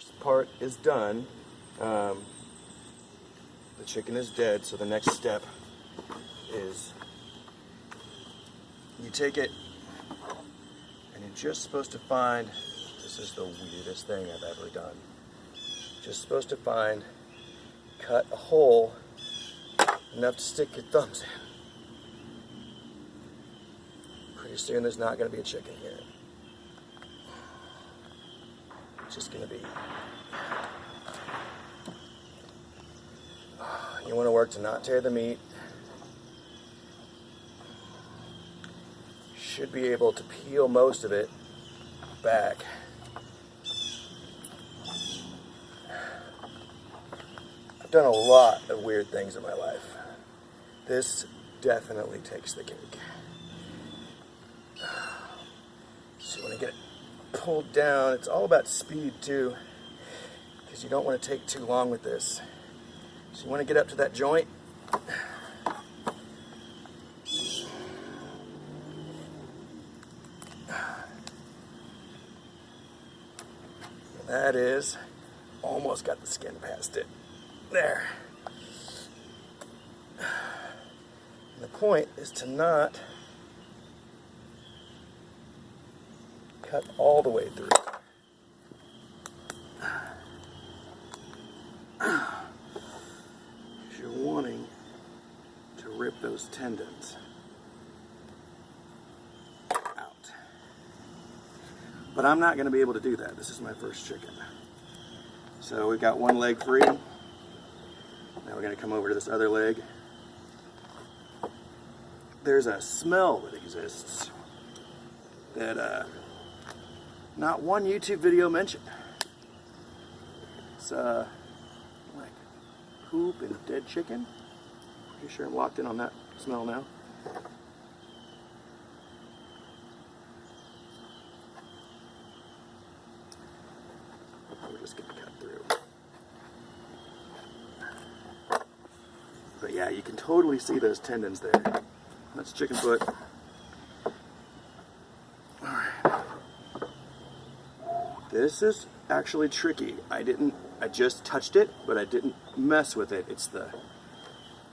First part is done. The chicken is dead, so the next step is you take it and you're just supposed to find, this is the weirdest thing I've ever done, just supposed to find, cut a hole enough to stick your thumbs in. Pretty soon there's not going to be a chicken here. It's just going to be, you want to work to not tear the meat. Should be able to peel most of it back. I've done a lot of weird things in my life. This definitely takes the cake. So you want to get it pulled down. It's all about speed too, because you don't want to take too long with this. So you want to get up to that joint. That is, almost got the skin past it. There. And the point is to not cut all the way through. Because you're wanting to rip those tendons out. But I'm not going to be able to do that. This is my first chicken. So we've got one leg free. Now we're going to come over to this other leg. There's a smell that exists that not one YouTube video mentioned. It's like poop and dead chicken. Pretty sure I'm locked in on that smell now. We're just going to cut through. But yeah, you can totally see those tendons there. That's chicken foot. Alright. This is actually tricky. I just touched it, but I didn't mess with it. It's the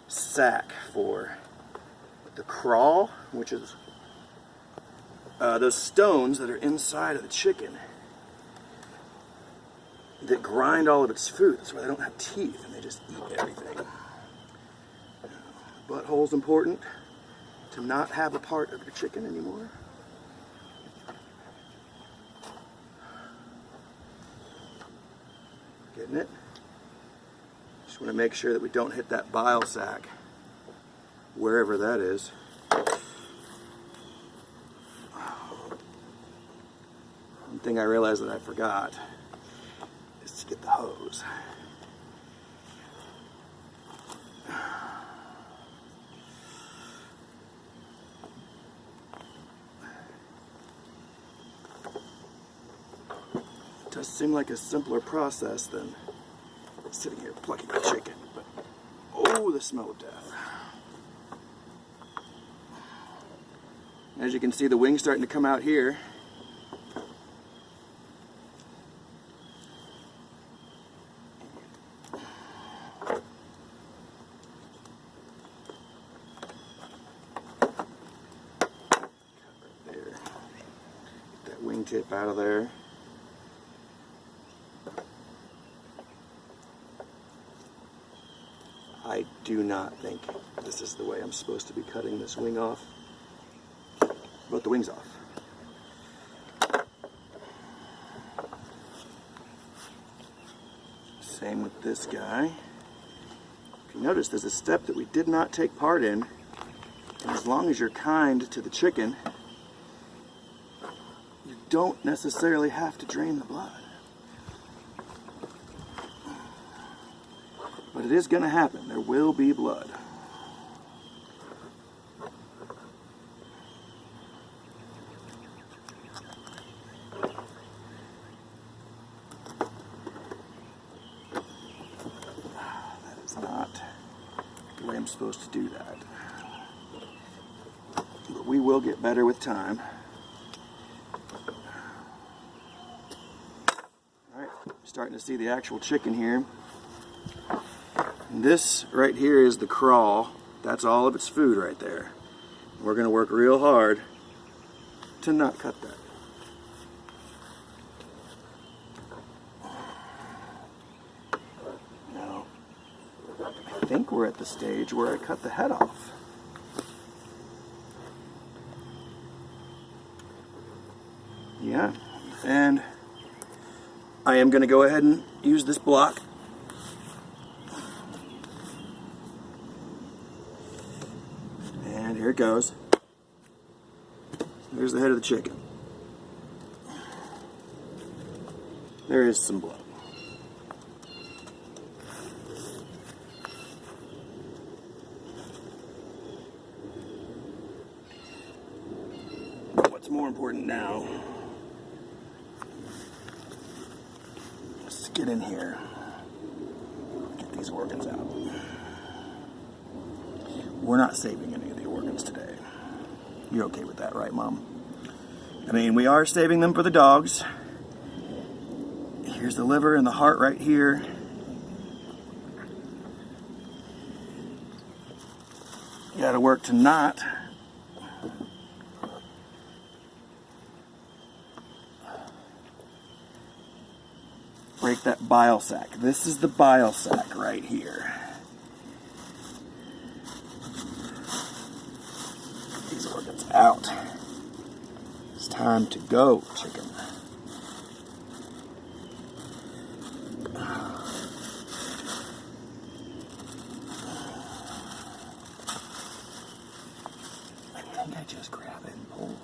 sack for the crawl, which is those stones that are inside of the chicken that grind all of its food. That's why they don't have teeth and they just eat everything. Butthole's important to not have a part of your chicken anymore. Getting it? Just want to make sure that we don't hit that bile sac, wherever that is. One thing I realized that I forgot is to get the hose. It does seem like a simpler process than sitting here plucking a chicken, but oh, the smell of death. As you can see, the wing's starting to come out here. There. Get that wingtip out of there. I do not think this is the way I'm supposed to be cutting this wing off. But the wing's off. Same with this guy. If you notice, there's a step that we did not take part in. And as long as you're kind to the chicken, you don't necessarily have to drain the blood. But it is going to happen. There will be blood. That is not the way I'm supposed to do that. But we will get better with time. Alright, starting to see the actual chicken here. And this right here is the crawl. That's all of its food right there. We're going to work real hard to not cut that. Now, I think we're at the stage where I cut the head off. Yeah, and I am going to go ahead and use this block. And here it goes. There's the head of the chicken. There is some blood. What's more important now is to get in here, get these organs out. We're not saving any of the organs today. You're okay with that, right, Mom? I mean, we are saving them for the dogs. Here's the liver and the heart right here. You gotta work to not break that bile sac. This is the bile sac right here. These organs out. It's time to go, chicken. I think I just grab it and pull.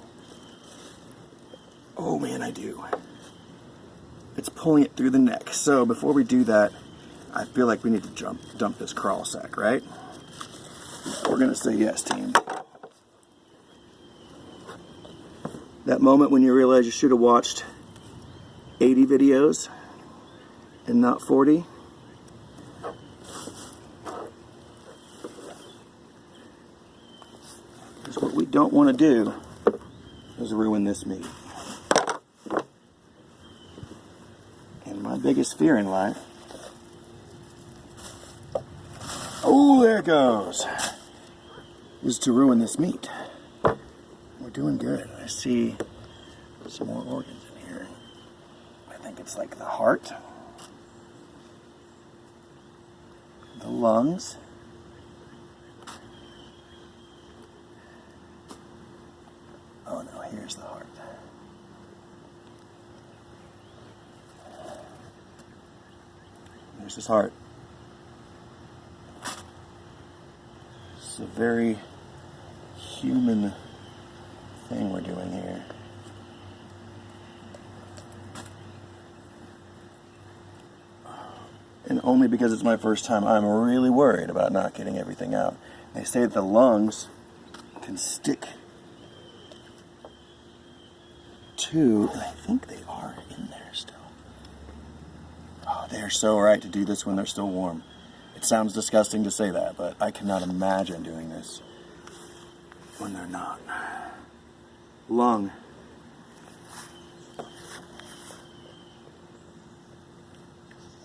Oh man, I do. It's pulling it through the neck. So before we do that, I feel like we need to dump this crawl sack, right? We're gonna say yes, team. That moment when you realize you should have watched 80 videos and not 40. Because what we don't want to do is ruin this meat. And my biggest fear in life, oh, there it goes, is to ruin this meat. We're doing good. I see some more organs in here. I think it's like the heart, the lungs, oh no, here's the heart. There's his heart. It's a very human thing we're doing here. And only because it's my first time, I'm really worried about not getting everything out. They say that the lungs can stick to, and I think they are in there still. Oh, they're so right to do this when they're still warm. It sounds disgusting to say that, but I cannot imagine doing this when they're not. Lung.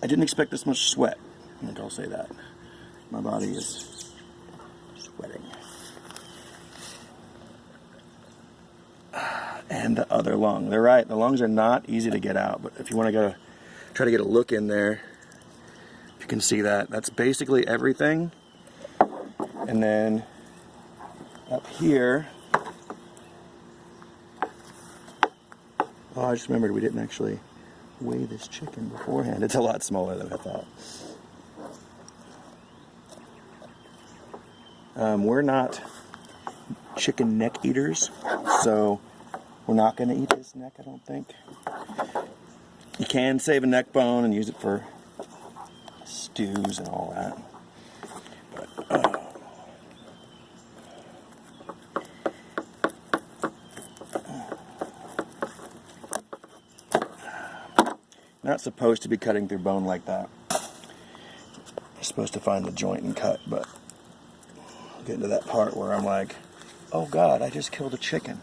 I didn't expect this much sweat. I think I'll say that. My body is sweating. And the other lung. They're right. The lungs are not easy to get out, but if you want to go try to get a look in there, you can see that. That's basically everything. And then up here, oh, I just remembered we didn't actually weigh this chicken beforehand. It's a lot smaller than I thought. We're not chicken neck eaters, so we're not going to eat this neck, I don't think. You can save a neck bone and use it for stews and all that. But, not supposed to be cutting through bone like that. You're supposed to find the joint and cut, but I'll get into that part where I'm like, oh God, I just killed a chicken.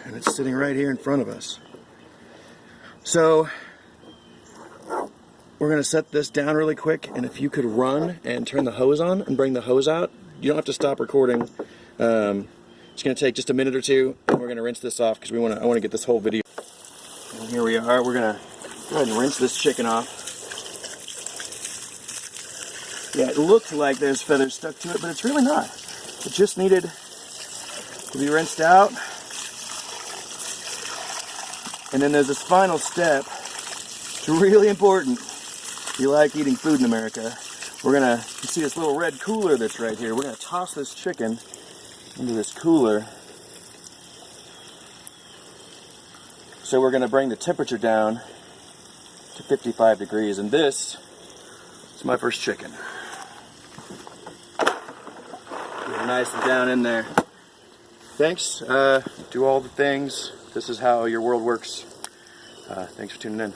And it's sitting right here in front of us. So, we're gonna set this down really quick, and if you could run and turn the hose on and bring the hose out, you don't have to stop recording. It's gonna take just a minute or two, and we're gonna rinse this off because I wanna get this whole video. And here we are. We're gonna go ahead and rinse this chicken off. Yeah, it looked like there's feathers stuck to it, but it's really not. It just needed to be rinsed out. And then there's this final step. It's really important. If you like eating food in America, we're gonna, you see this little red cooler that's right here. We're gonna toss this chicken into this cooler. So we're gonna bring the temperature down to 55 degrees. And this is my first chicken. Get it nice and down in there. Thanks. Do all the things. This is how your world works. Thanks for tuning in.